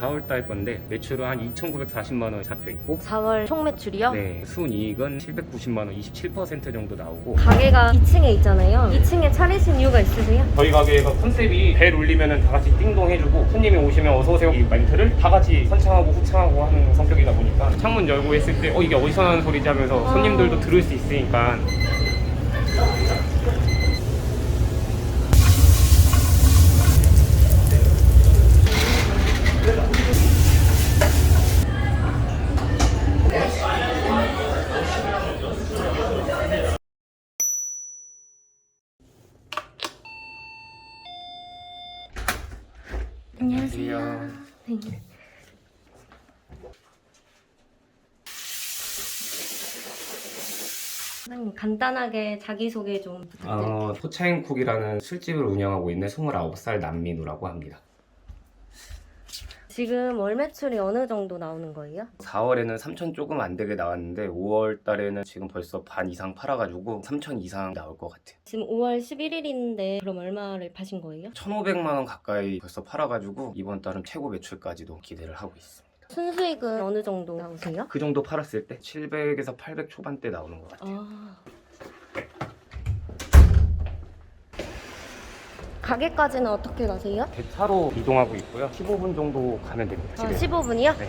4월 달 건데 매출은 한 2,940만 원 잡혀 있고 4월 총 매출이요? 네, 순이익은 790만 원, 27% 정도 나오고 가게가 2층에 있잖아요. 2층에 차리신 이유가 있으세요? 저희 가게가 컨셉이 벨 울리면은 다 같이 띵동 해주고 손님이 오시면 어서 오세요 이 멘트를 다 같이 선창하고 후창하고 하는 성격이다 보니까 창문 열고 했을 때 이게 어디서 나는 소리지 하면서 손님들도 들을 수 있으니까. 안녕하세요. 네. 사장님 간단하게 자기소개 좀 부탁드릴게요. 포차인쿡이라는 술집을 운영하고 있는 29살 남민우라고 합니다. 지금 월 매출이 어느 정도 나오는 거예요? 4월에는 3천 조금 안 되게 나왔는데 5월 달에는 지금 벌써 반 이상 팔아가지고 3천 이상 나올 것 같아요. 지금 5월 11일인데 그럼 얼마를 파신 거예요? 1,500만 원 가까이 벌써 팔아가지고 이번 달은 최고 매출까지도 기대를 하고 있습니다. 순수익은 어느 정도 나오세요? 그 정도 팔았을 때 700에서 800 초반대 나오는 것 같아요. 가게까지는 어떻게 가세요? 대차로 이동하고 있고요. 15분 정도 가면 됩니다. 집에서. 15분이요? 네.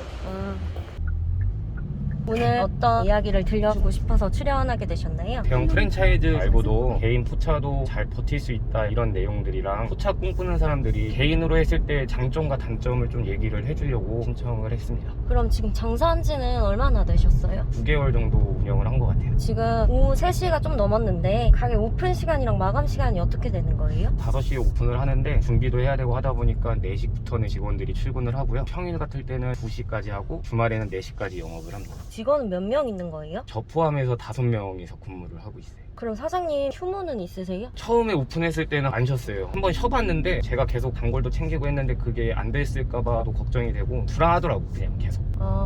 오늘 어떤 이야기를 들려주고 싶어서 출연하게 되셨나요? 대형 프랜차이즈 말고도 개인 포차도 잘 버틸 수 있다 이런 내용들이랑 포차 꿈꾸는 사람들이 개인으로 했을 때 장점과 단점을 좀 얘기를 해주려고 신청을 했습니다. 그럼 지금 장사한 지는 얼마나 되셨어요? 9개월 정도 운영을 한 것 같아요. 지금 오후 3시가 좀 넘었는데 가게 오픈 시간이랑 마감 시간이 어떻게 되는 거예요? 5시에 오픈을 하는데 준비도 해야 되고 하다 보니까 4시부터는 직원들이 출근을 하고요. 평일 같을 때는 2시까지 하고 주말에는 4시까지 영업을 합니다. 직원은 몇 명 있는 거예요? 저 포함해서 5명이서 근무를 하고 있어요. 그럼 사장님 휴무는 있으세요? 처음에 오픈했을 때는 안 쉬었어요. 한번 쉬어봤는데 제가 계속 단골도 챙기고 했는데 그게 안 됐을까봐도 걱정이 되고 불안하더라고 그냥 계속.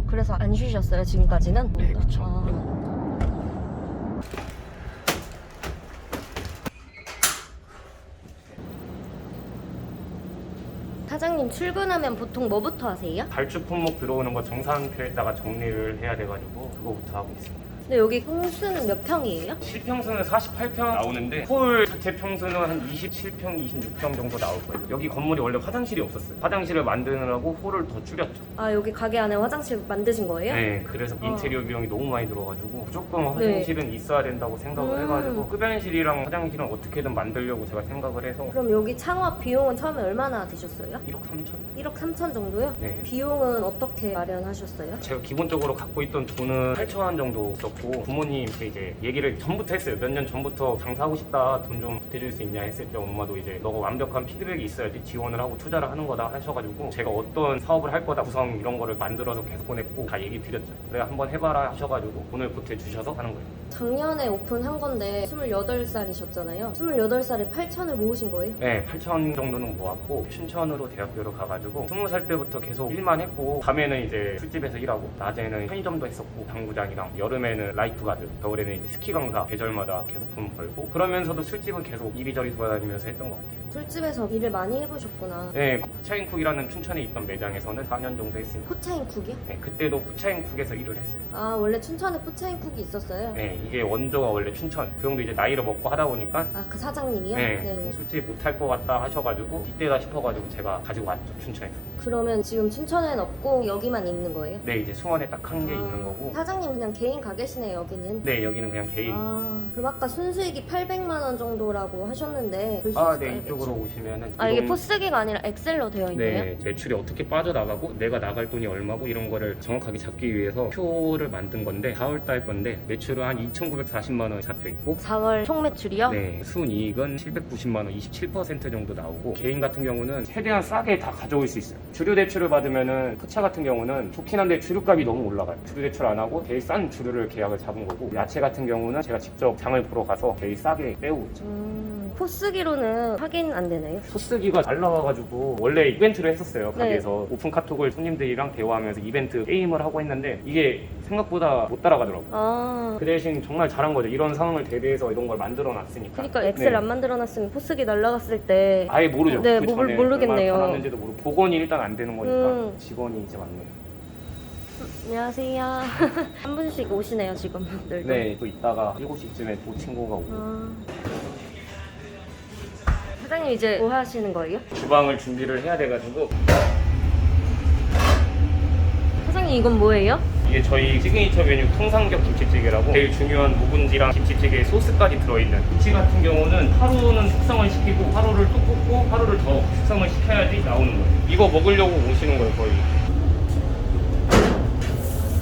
그래서 안 쉬셨어요 지금까지는? 네, 그쵸. 사장님 출근하면 보통 뭐부터 하세요? 발주 품목 들어오는 거 정산표에다가 정리를 해야 돼가지고 그거부터 하고 있습니다. 근데 여기 평수는 몇 평이에요? 실평수는 48평 나오는데 홀 자체 평수는 한 27평, 26평 정도 나올 거예요. 여기 건물이 원래 화장실이 없었어요. 화장실을 만드느라고 홀을 더 줄였죠. 여기 가게 안에 화장실 만드신 거예요? 네, 그래서 인테리어 비용이 너무 많이 들어가지고 무조건 화장실은 있어야 된다고 생각을 해가지고 흡연실이랑 화장실은 어떻게든 만들려고 제가 생각을 해서 그럼 여기 창업 비용은 처음에 얼마나 드셨어요? 1억 3천? 1억 3천 정도요? 네. 비용은 어떻게 마련하셨어요? 제가 기본적으로 갖고 있던 돈은 8천 원 정도 썼고 부모님께 이제 얘기를 전부터 했어요. 몇 년 전부터 장사하고 싶다, 돈 좀 보태줄 수 있냐 했을 때 엄마도 이제 너가 완벽한 피드백이 있어야지 지원을 하고 투자를 하는 거다 하셔가지고 제가 어떤 사업을 할 거다 구성 이런 거를 만들어서 계속 보냈고 다 얘기 드렸죠. 그래 한번 해봐라 하셔가지고 돈을 보태주셔서 하는 거예요. 작년에 오픈한 건데 28살이셨잖아요. 28살에 8천을 모으신 거예요? 네, 8천 정도는 모았고 춘천으로 대학교로 가가지고 20살 때부터 계속 일만 했고 밤에는 이제 술집에서 일하고 낮에는 편의점도 했었고 당구장이랑 여름에는 라이프가드 겨울에는 이제 스키 강사 계절마다 계속 돈 벌고 그러면서도 술집은 계속 이리저리 돌아다니면서 했던 것 같아요. 술집에서 일을 많이 해보셨구나. 네, 포차인쿡이라는 춘천에 있던 매장에서는 4년 정도 했습니다. 포차인쿡이요? 네, 그때도 포차인쿡에서 일을 했어요. 원래 춘천에 포차인쿡이 있었어요? 네, 이게 원조가 원래 춘천. 그 형도 이제 나이를 먹고 하다 보니까 그 사장님이요? 네, 술집 못할 것 같다 하셔가지고 이때다 싶어가지고 제가 가지고 왔죠, 춘천에서. 그러면 지금 춘천에는 없고 여기만 있는 거예요? 네, 이제 수원에 딱 한 개 있는 거고. 사장님 그냥 개인 가게시네 여기는? 네, 여기는 그냥 개인. 그럼 아까 순수익이 800만 원 정도라고 하셨는데 볼 수 있을까요? 네, 이쪽으로 오시면은 이게 포스기가 아니라 엑셀로 되어 있네요? 네, 매출이 어떻게 빠져나가고 내가 나갈 돈이 얼마고 이런 거를 정확하게 잡기 위해서 표를 만든 건데 4월 달 건데 매출은 한 2,940만 원 잡혀 있고 4월 총 매출이요? 네, 순이익은 790만 원, 27% 정도 나오고 개인 같은 경우는 최대한 싸게 다 가져올 수 있어요. 주류 대출을 받으면은 포차 같은 경우는 좋긴 한데 주류값이 너무 올라가요. 주류 대출 안 하고 제일 싼 주류를 계약을 잡은 거고 야채 같은 경우는 제가 직접 장을 보러 가서 제일 싸게 빼오고 있죠. 포스기로는 확인 안 되나요? 소스기가 잘 나와가지고 원래 이벤트를 했었어요. 네. 가게에서 오픈 카톡을 손님들이랑 대화하면서 이벤트 게임을 하고 했는데 이게 생각보다 못 따라가더라고요. 아, 그 대신 정말 잘한 거죠. 이런 상황을 대비해서 이런 걸 만들어 놨으니까. 그러니까 엑셀 네. 안 만들어놨으면 포스기 날라갔을 때 아예 모르죠. 네, 그 전에 모르겠네요. 얼마나 받았는지도 모르고 복원이 일단 안 되는 거니까 음. 직원이 이제 왔네요. 안녕하세요. 한 분씩 오시네요, 직원분들도. 네, 또 이따가 7시쯤에 또 친구가 오고 아. 사장님 이제 뭐 하시는 거예요? 주방을 준비를 해야 돼가지고 사장님 이건 뭐예요? 이게 저희 시그니처 메뉴 통삼겹 김치찌개라고 제일 중요한 묵은지랑 김치찌개 소스까지 들어있는 김치 같은 경우는 하루는 숙성을 시키고 하루를 또 굽고 하루를 더 숙성을 시켜야지 나오는 거예요. 이거 먹으려고 오시는 거예요 거의.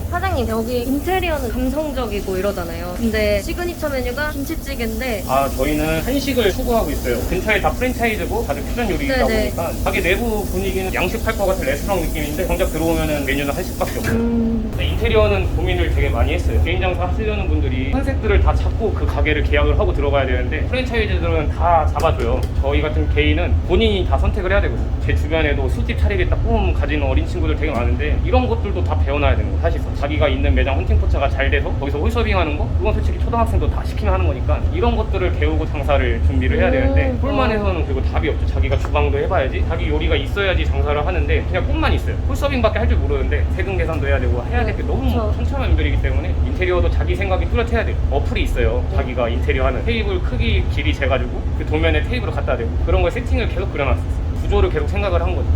사장님 여기 인테리어는 감성적이고 이러잖아요. 근데 시그니처 메뉴가 김치찌개인데 아 저희는 한식을 추구하고 있어요. 근처에 다 프랜차이즈고 다들 퓨전 요리이다 네네. 보니까 가게 내부 분위기는 양식할 것 같은 레스토랑 느낌인데 정작 들어오면은 메뉴는 한식밖에 없어요. 근데 인테리어는 고민을 되게 많이 했어요. 개인 장사 하시려는 분들이 컨셉들을 다 찾고 그 가게를 계약을 하고 들어가야 되는데 프랜차이즈들은 다 잡아줘요. 저희 같은 개인은 본인이 다 선택을 해야 되거든요. 제 주변에도 술집 차리겠다 꿈 가진 어린 친구들 되게 많은데 이런 것들도 다 배워놔야 되는 거예요. 사실상 자기가 있는 매장 헌팅포차가 잘 돼서 거기서 홀서빙하는 거 그건 솔직히 초등학생도 다 시키면 하는 거니까 이런 것들을 배우고 장사를 준비를 해야 되는데 홀만해서는 그리고 답이 없죠. 자기가 주방도 해봐야지 자기 요리가 있어야지 장사를 하는데 그냥 꿈만 있어요. 홀서빙밖에 할 줄 모르는데 세금 계산도 해야 되고 해야 될 게 너무 그쵸. 천차만별이기 때문에 인테리어도 자기 생각이 뚜렷해야 돼요. 어플이 있어요. 자기가 인테리어 하는 테이블 크기 길이 재가지고 그 도면에 테이블을 갖다 대고 그런 걸 세팅을 계속 그려놨어요. 구조를 계속 생각을 한 거죠.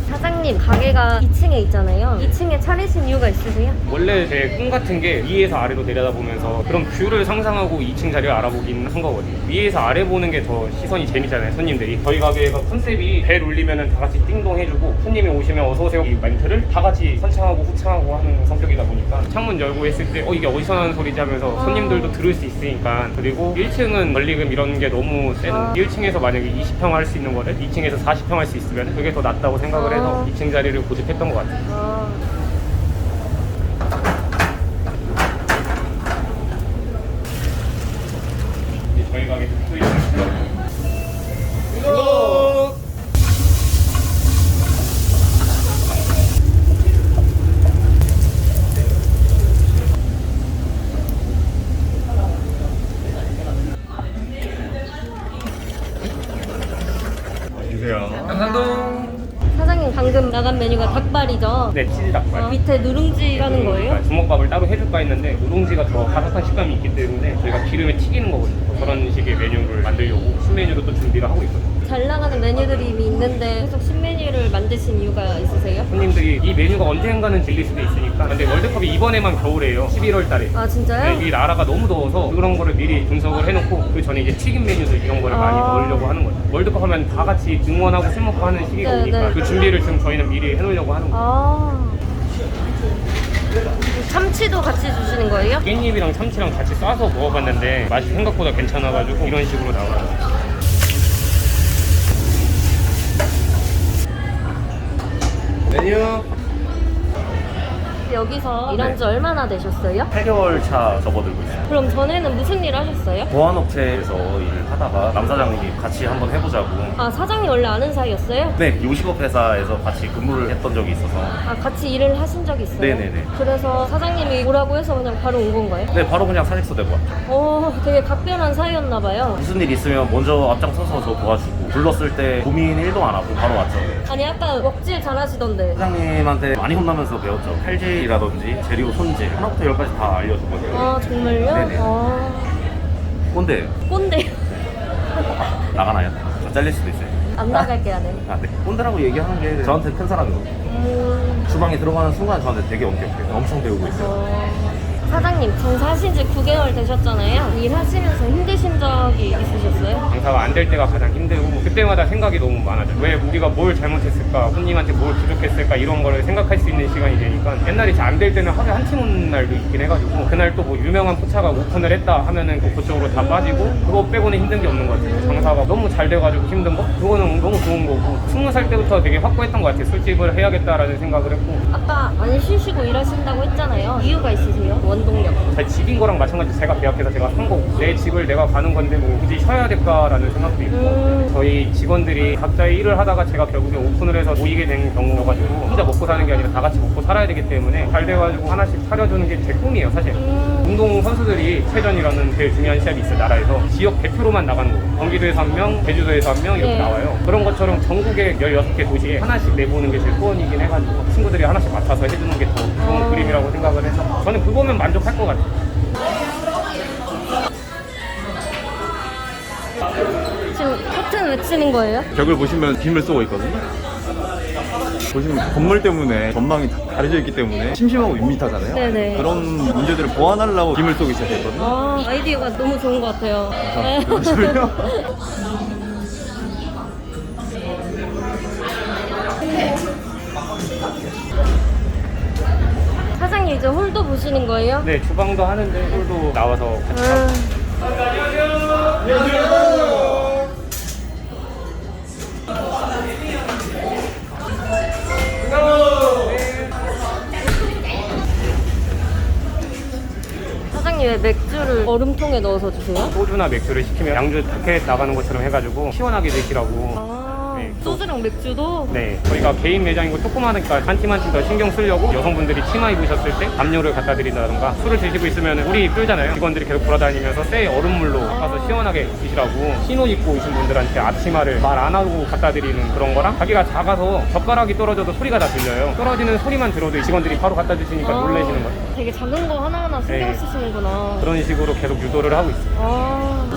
사장님 가게가 2층에 있잖아요. 2층에 차리신 이유가 있으세요? 원래 제 꿈 같은 게 위에서 아래로 내려다보면서 그런 뷰를 상상하고 2층 자리를 알아보긴 한 거거든요. 위에서 아래 보는 게 더 시선이 재밌잖아요, 손님들이. 저희 가게가 컨셉이 벨 울리면은 다 같이 띵동 해주고 손님이 오시면 어서오세요 이 멘트를 다 같이 선창하고 후창하고 하는 성격이다 보니까 창문 열고 했을 때 이게 어디서 나는 소리지 하면서 손님들도 들을 수 있으니까. 그리고 1층은 권리금 이런 게 너무 세는 1층에서 만약에 20평 할 수 있는 거를 2층에서 40평 할 수 있으면 그게 더 낫다고 생각을 해서 2층 자리를 고집했던 것 같아요. 아. 이제 저희 가게 듣고 있는 주세요. 사장님 방금 나간 메뉴가 닭발이죠? 네, 치즈 닭발. 밑에 누룽지라는 거예요? 주먹밥을 따로 해줄까 했는데 누룽지가 더 바삭한 식감이 있기 때문에 저희가 기름에 튀기는 거거든요. 그런 식의 메뉴를 만들려고 신메뉴로 또 준비를 하고 있거든요. 잘 나가는 메뉴들이 이미 있는데 계속 신메뉴를 만드신 이유가 있으세요? 손님들이 이 메뉴가 언젠가는 질릴 수도 있으니까. 근데 월드컵이 이번에만 겨울이에요. 11월 달에. 아 진짜요? 이 나라가 너무 더워서 그런 거를 미리 분석을 해놓고 그 전에 이제 튀김 메뉴들 이런 거를 많이 넣으려고 하는 거죠. 월드컵 하면 다 같이 응원하고 술 먹고 하는 시기가 네, 오니까 네. 그 준비를 지금 저희는 미리 해놓으려고 하는 거예요. 아 참치도 같이 주시는 거예요? 깻잎이랑 참치랑 같이 싸서 먹어봤는데 맛이 생각보다 괜찮아가지고 이런 식으로 나와요. 메뉴. 여기서 일한 지 얼마나 되셨어요? 8개월 차 접어들고 있어요. 그럼 전에는 무슨 일 하셨어요? 보안업체에서 일을 하다가 남 사장님이 같이 한번 해보자고. 아 사장이 원래 아는 사이였어요? 네, 요식업 회사에서 같이 근무를 했던 적이 있어서. 아 같이 일을 하신 적이 있어요? 네네네. 그래서 사장님이 오라고 해서 그냥 바로 온 건가요? 네, 바로 그냥 사직서 내고 왔죠. 되게 각별한 사이였나 봐요. 무슨 일 있으면 먼저 앞장서서 저 도와주고 불렀을 때 고민 1도 안 하고 바로 왔죠. 아니 아까 먹질 잘하시던데. 사장님한테 많이 혼나면서 배웠죠. 칼질이라든지 재료 손질 하나부터 열까지 다 알려주거든요. 아 정말요? 네네. 아 꼰대 꼰대요. 나가나요? 저 잘릴 수도 있어요. 안 나갈게요, 네. 아, 네. 꼰대라고 얘기하는 게 저한테 큰 사람이거든요. 주방에 들어가는 순간 저한테 되게 엄격해요. 엄청 배우고 있어요. 사장님 장사하신 지 9개월 되셨잖아요. 일하시면서 힘드신 적이 있으셨어요? 장사가 안 될 때가 가장 힘들고 그때마다 생각이 너무 많아져. 왜 우리가 뭘 잘못했을까, 손님한테 뭘 부족했을까 이런 거를 생각할 수 있는 시간이 되니까 옛날에 잘 안 될 때는 하루에 한 팀 오는 날도 있긴 해가지고 그날 또 뭐 유명한 포차가 오픈을 했다 하면은 그쪽으로 다 빠지고 그거 빼고는 힘든 게 없는 것 같아요. 장사가 너무 잘 돼가지고 힘든 거? 그거는 너무 좋은 거고 20살 때부터 되게 확고했던 것 같아요. 술집을 해야겠다라는 생각을 했고 아까 안 쉬시고 일하신다고 했잖아요. 이유가 있으세요? 원동력. 제 집인 거랑 마찬가지로 제가 계약해서 제가 산 거고 내 집을 내가 가는 건데 뭐 굳이 쉬어야 될까라는 생각도 있고 저희 직원들이 각자의 일을 하다가 제가 결국에 오픈을 해서 모이게 된 경우여가지고 혼자 먹고 사는 게 아니라 다 같이 먹고 살아야 되기 때문에 잘 돼가지고 하나씩 차려주는 게 제 꿈이에요 사실. 운동 선수들이 체전이라는 제일 중요한 시합이 있어요. 나라에서 지역 대표로만 나가는 거고 경기도에서 한 명, 제주도에서 한 명 이렇게 네. 나와요. 그런 것처럼 전국의 16개 도시에 하나씩 내보는 게 제 소원이긴 해가지고 친구들이 하나씩 맡아서 해주는 게 더 좋은 그림이라고 생각을 해서 저는 그거면 만족할 것 같아요. 지금 커튼 왜 치는 거예요? 벽을 보시면 빔을 쏘고 있거든요. 보시면 건물 때문에 전망이 다 가려져 있기 때문에 심심하고 밋밋하잖아요. 네네. 그런 문제들을 보완하려고 빔을 쏘기 시작했거든요. 아, 아이디어가 너무 좋은 것 같아요. 잠시만요. 사장님 이제 홀도 보시는 거예요? 네, 주방도 하는데 홀도 나와서 같이 하고. 사장님 왜 맥주를 얼음통에 넣어서 주세요? 소주나 맥주를 시키면 양주 밖에 나가는 것처럼 해가지고 시원하게 드시라고. 아, 네, 또- 소주랑 맥주도? 네, 저희가 개인 매장이고 조그마하니까 한 팀 한 팀 더 신경 쓰려고 여성분들이 치마 입으셨을 때 담요를 갖다 드린다던가 술을 드시고 있으면 우리 끌잖아요. 직원들이 계속 돌아다니면서 새 얼음물로 가서 시원하게 드시라고 신옷 입고 오신 분들한테 앞치마를 말 안 하고 갖다 드리는 그런 거랑 가게가 작아서 젓가락이 떨어져도 소리가 다 들려요. 떨어지는 소리만 들어도 직원들이 바로 갖다 주시니까 놀라시는 거예요. 되게 작은 거 하나하나 신경 네. 쓰시는구나. 그런 식으로 계속 유도를 하고 있어요. 아.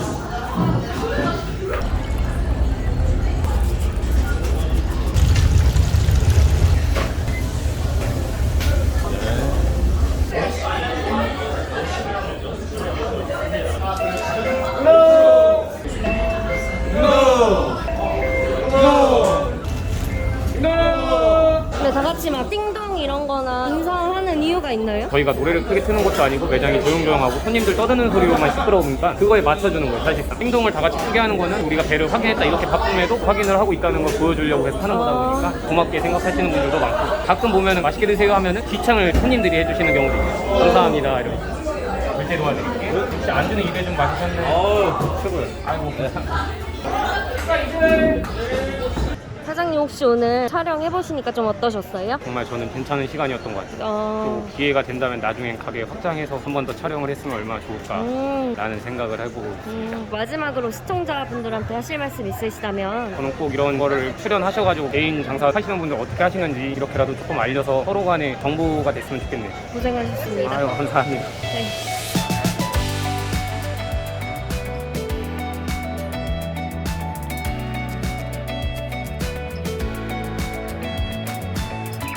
근데 다 같이 막 띵동 이런 거나 인사하는 이유가 있나요? 저희가 노래를 크게 트는 것도 아니고 매장이 조용조용하고 손님들 떠드는 소리로만 시끄러우니까 그거에 맞춰주는 거예요 사실상. 띵동을 다 같이 크게 하는 거는 우리가 배를 확인했다 이렇게 바쁨에도 확인을 하고 있다는 걸 보여주려고 해서 하는 거다 보니까 고맙게 생각하시는 분들도 많고 가끔 보면은 맛있게 드세요 하면은 귀창을 손님들이 해주시는 경우도 있어요. 감사합니다 이러면서. 절대 도와드릴게요. 혹시 안주는 입에 좀 맛있었나요? 최고요. 아이고 사장님 혹시 오늘 촬영해보시니까 좀 어떠셨어요? 정말 저는 괜찮은 시간이었던 것 같아요. 어... 또 기회가 된다면 나중엔 가게 확장해서 한 번 더 촬영을 했으면 얼마나 좋을까 라는 생각을 해보고 있습니다. 마지막으로 시청자분들한테 하실 말씀 있으시다면 저는 꼭 이런 거를 출연하셔가지고 개인 장사 하시는 분들 어떻게 하시는지 이렇게라도 조금 알려서 서로 간에 정보가 됐으면 좋겠네요. 고생하셨습니다. 아유 감사합니다. 네.